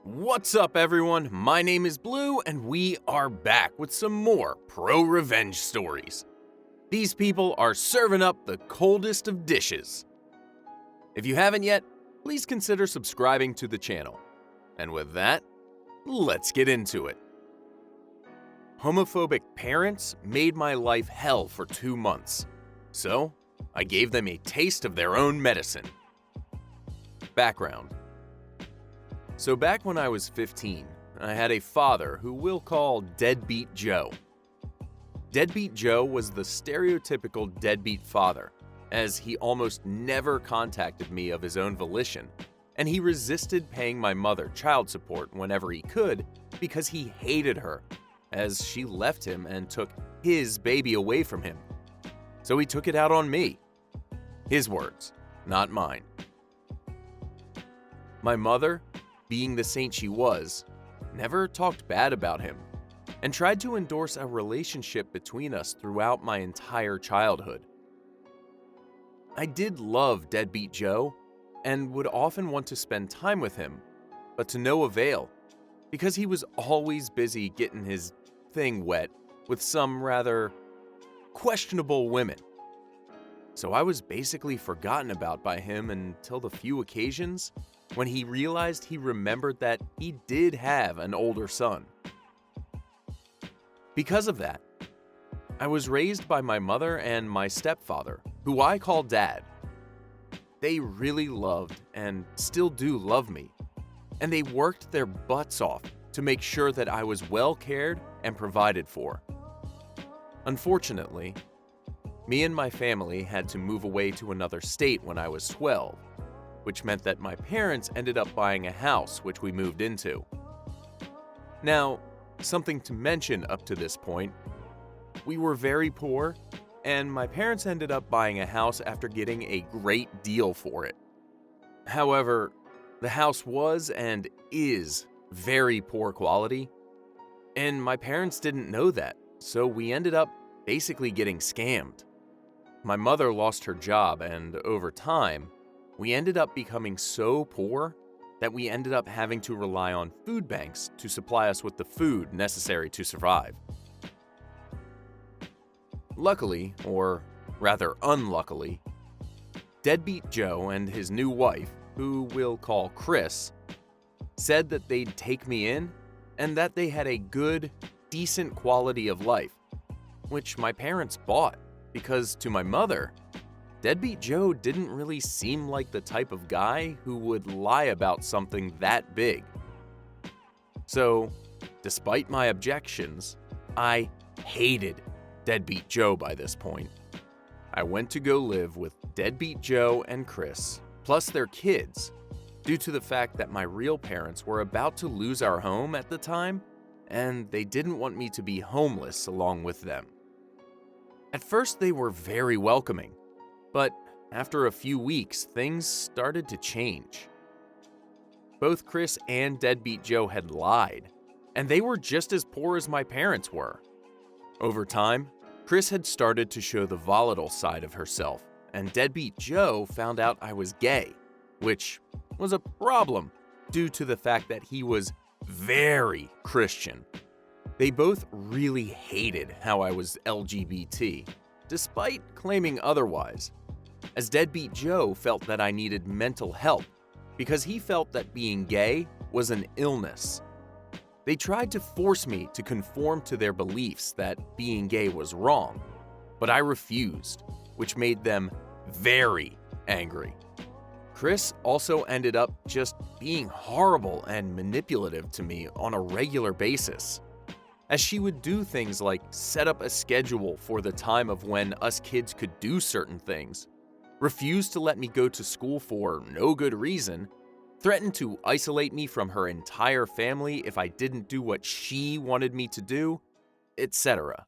What's up, everyone? My name is Blue, and we are back with some more ProRevenge stories. These people are serving up the coldest of dishes. If you haven't yet, please consider subscribing to the channel. And with that, let's get into it. Homophobic parents made my life hell for 2 months, so I gave them a taste of their own medicine. Background. So back when I was 15, I had a father who we'll call Deadbeat Joe. Deadbeat Joe was the stereotypical deadbeat father, as he almost never contacted me of his own volition, and he resisted paying my mother child support whenever he could because he hated her, as she left him and took his baby away from him. So he took it out on me. His words, not mine. My mother, being the saint she was, never talked bad about him, and tried to endorse a relationship between us throughout my entire childhood. I did love Deadbeat Joe, and would often want to spend time with him, but to no avail, because he was always busy getting his thing wet with some rather questionable women. So I was basically forgotten about by him until the few occasions when he realized he remembered that he did have an older son. Because of that, I was raised by my mother and my stepfather, who I call Dad. They really loved and still do love me, and they worked their butts off to make sure that I was well cared and provided for. Unfortunately, me and my family had to move away to another state when I was 12, which meant that my parents ended up buying a house which we moved into. Now, something to mention up to this point, we were very poor, and my parents ended up buying a house after getting a great deal for it. However, the house was and is very poor quality, and my parents didn't know that, so we ended up basically getting scammed. My mother lost her job, and over time, we ended up becoming so poor that we ended up having to rely on food banks to supply us with the food necessary to survive. Luckily, or rather unluckily, Deadbeat Joe and his new wife, who we'll call Chris, said that they'd take me in and that they had a good, decent quality of life, which my parents bought because to my mother, Deadbeat Joe didn't really seem like the type of guy who would lie about something that big. So, despite my objections, I hated Deadbeat Joe by this point. I went to go live with Deadbeat Joe and Chris, plus their kids, due to the fact that my real parents were about to lose our home at the time, and they didn't want me to be homeless along with them. At first, they were very welcoming. But after a few weeks, things started to change. Both Chris and Deadbeat Joe had lied, and they were just as poor as my parents were. Over time, Chris had started to show the volatile side of herself, and Deadbeat Joe found out I was gay, which was a problem due to the fact that he was very Christian. They both really hated how I was LGBT, despite claiming otherwise, as Deadbeat Joe felt that I needed mental help because he felt that being gay was an illness. They tried to force me to conform to their beliefs that being gay was wrong, but I refused, which made them very angry. Chris also ended up just being horrible and manipulative to me on a regular basis, as she would do things like set up a schedule for the time of when us kids could do certain things, refused to let me go to school for no good reason, threatened to isolate me from her entire family if I didn't do what she wanted me to do, etc.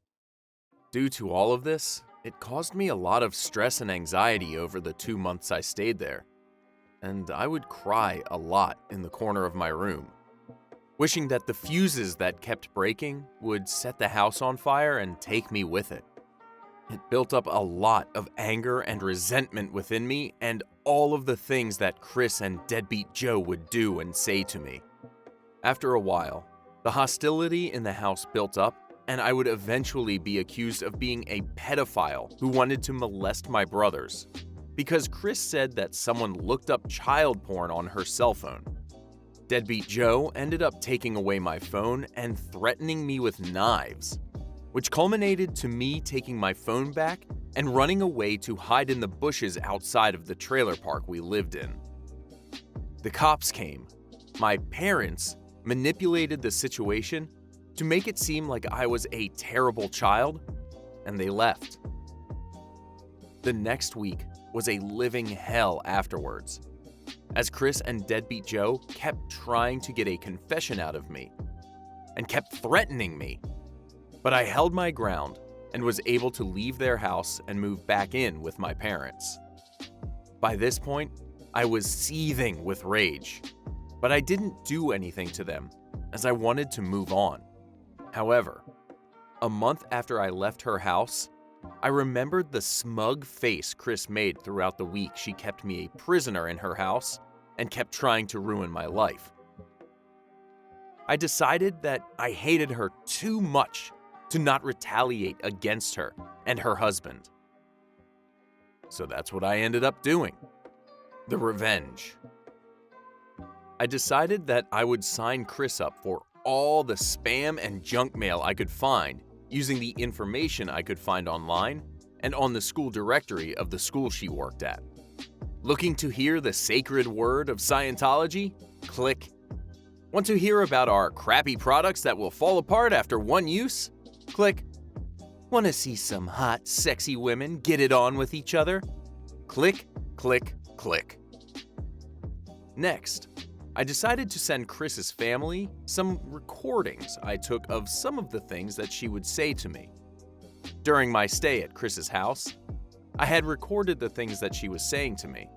Due to all of this, it caused me a lot of stress and anxiety over the 2 months I stayed there, and I would cry a lot in the corner of my room, wishing that the fuses that kept breaking would set the house on fire and take me with it. It built up a lot of anger and resentment within me and all of the things that Chris and Deadbeat Joe would do and say to me. After a while, the hostility in the house built up, and I would eventually be accused of being a pedophile who wanted to molest my brothers, because Chris said that someone looked up child porn on her cell phone. Deadbeat Joe ended up taking away my phone and threatening me with knives, which culminated to me taking my phone back and running away to hide in the bushes outside of the trailer park we lived in. The cops came. My parents manipulated the situation to make it seem like I was a terrible child, and they left. The next week was a living hell afterwards, as Chris and Deadbeat Joe kept trying to get a confession out of me and kept threatening me. But I held my ground and was able to leave their house and move back in with my parents. By this point, I was seething with rage, but I didn't do anything to them as I wanted to move on. However, a month after I left her house, I remembered the smug face Chris made throughout the week she kept me a prisoner in her house and kept trying to ruin my life. I decided that I hated her too much to not retaliate against her and her husband. So that's what I ended up doing. The revenge. I decided that I would sign Chris up for all the spam and junk mail I could find using the information I could find online and on the school directory of the school she worked at. Looking to hear the sacred word of Scientology? Click. Want to hear about our crappy products that will fall apart after one use? Click. Want to see some hot, sexy women get it on with each other? Click, click, click. Next, I decided to send Chris's family some recordings I took of some of the things that she would say to me. During my stay at Chris's house, I had recorded the things that she was saying to me,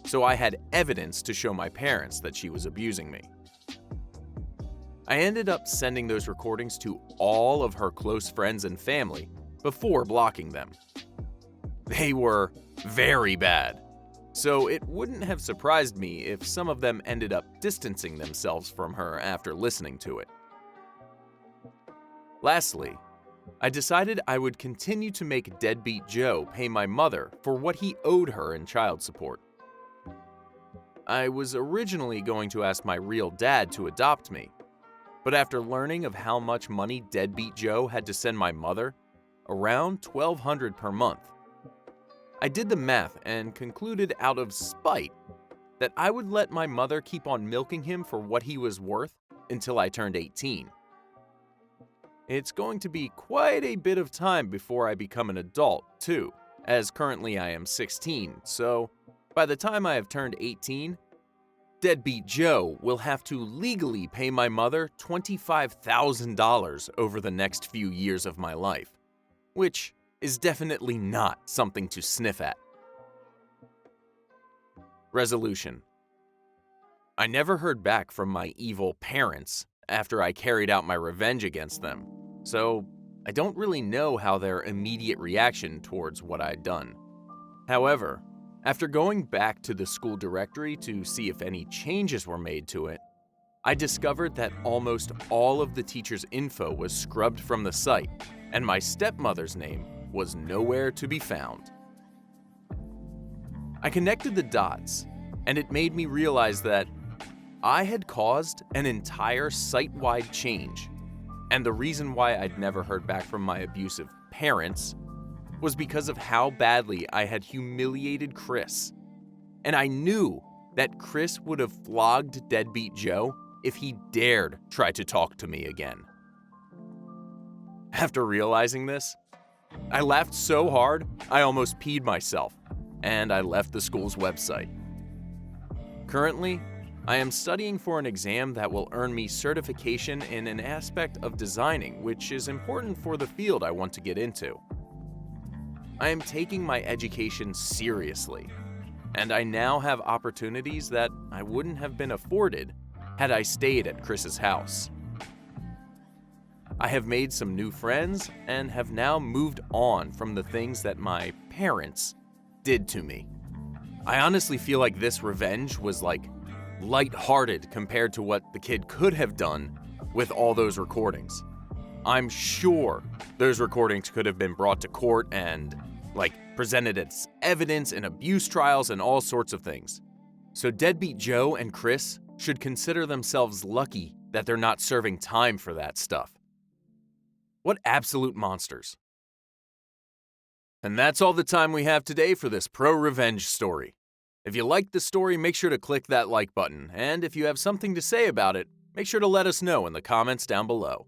so I had evidence to show my parents that she was abusing me. I ended up sending those recordings to all of her close friends and family before blocking them. They were very bad, so it wouldn't have surprised me if some of them ended up distancing themselves from her after listening to it. Lastly, I decided I would continue to make Deadbeat Joe pay my mother for what he owed her in child support. I was originally going to ask my real dad to adopt me, but after learning of how much money Deadbeat Joe had to send my mother, around $1,200 per month, I did the math and concluded out of spite that I would let my mother keep on milking him for what he was worth until I turned 18. It's going to be quite a bit of time before I become an adult, too, as currently I am 16, so by the time I have turned 18, Deadbeat Joe will have to legally pay my mother $25,000 over the next few years of my life, which is definitely not something to sniff at. Resolution. I never heard back from my evil parents after I carried out my revenge against them, so I don't really know how their immediate reaction towards what I'd done. However, after going back to the school directory to see if any changes were made to it, I discovered that almost all of the teachers' info was scrubbed from the site, and my stepmother's name was nowhere to be found. I connected the dots, and it made me realize that I had caused an entire site-wide change, and the reason why I'd never heard back from my abusive parents was because of how badly I had humiliated Chris. And I knew that Chris would have flogged Deadbeat Joe if he dared try to talk to me again. After realizing this, I laughed so hard I almost peed myself, and I left the school's website. Currently, I am studying for an exam that will earn me certification in an aspect of designing, which is important for the field I want to get into. I am taking my education seriously, and I now have opportunities that I wouldn't have been afforded had I stayed at Chris's house. I have made some new friends and have now moved on from the things that my parents did to me. I honestly feel like this revenge was like lighthearted compared to what the kid could have done with all those recordings. I'm sure those recordings could have been brought to court and, presented as evidence in abuse trials and all sorts of things. So Deadbeat Joe and Chris should consider themselves lucky that they're not serving time for that stuff. What absolute monsters. And that's all the time we have today for this ProRevenge story. If you liked the story, make sure to click that like button, and if you have something to say about it, make sure to let us know in the comments down below.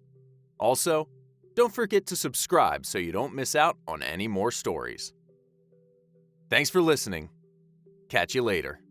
Also, don't forget to subscribe so you don't miss out on any more stories. Thanks for listening. Catch you later.